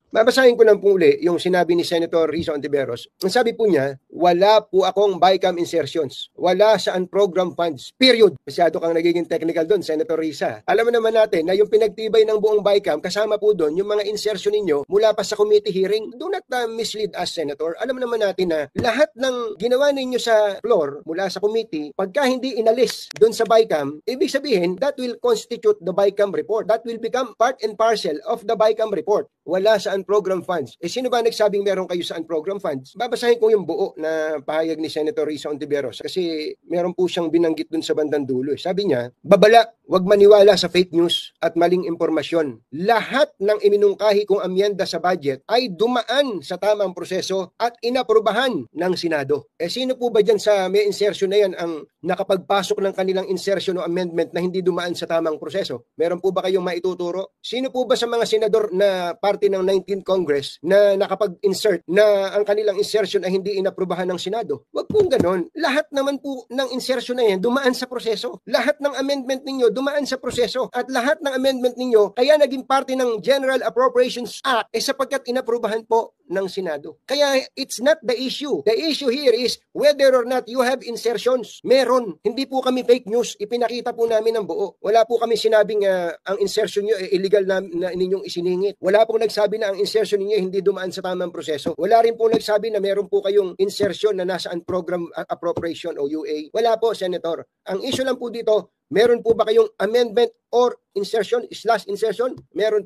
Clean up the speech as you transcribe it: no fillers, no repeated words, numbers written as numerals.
Babasahin ko lang po uli yung sinabi ni Senator Risa Ontiveros. Ang sabi po niya, wala po akong BICAM insertions. Wala sa unprogram funds. Period. Masyado kang nagiging technical doon, Senator Risa. Alam mo naman natin na yung pinagtibay ng buong BICAM, kasama po doon yung mga insertion ninyo mula pa sa committee hearing. Do not mislead us, Senator. Alam naman natin na lahat ng ginawa ninyo sa floor mula sa committee, pagka hindi inalis doon sa BICAM, ibig sabihin, that will constitute the BICAM report. That will become part and parcel of the BICAM report. Wala sa unprogram funds. Sino ba nagsabing meron kayo sa unprogram funds? Babasahin ko yung buo na pahayag ni Senator Risa Ontiveros kasi meron po siyang binanggit dun sa bandang dulo. Sabi niya, babala, wag maniwala sa fake news at maling impormasyon. Lahat ng iminungkahi kong amyenda sa budget ay dumaan sa tamang proseso at inaprubahan ng Senado. Sino po ba dyan sa may insertion na yan ang nakapagpasok ng kanilang insertion o amendment na hindi dumaan sa tamang proseso? Meron po ba kayong maituturo? Sino po ba sa mga senador na parte ng 19th Congress na nakapag-insert na ang kanilang insertion ay hindi inaprubahan ng Senado? Wag po ganon. Lahat naman po ng insertion na yan dumaan sa proseso. Lahat ng amendment ninyo dumaan sa proseso. At lahat ng amendment ninyo kaya naging parte ng General Appropriations Act sapagkat inaprubahan po ng Senado. Kaya it's not the issue. The issue here is whether or not you have insertions. Meron. Hindi po kami fake news. Ipinakita po namin ang buo. Wala po kami sinabing ang insertion nyo illegal na ninyong isiningit. Wala pong nagsabi na ang insertion ninyo hindi dumaan sa tamang proseso. Wala rin po nagsabi na meron po kayong insertion na nasa program appropriation o UA. Wala po, Senator. Ang issue lang po dito, meron po ba kayong amendment or insertion/insertion? Meron po.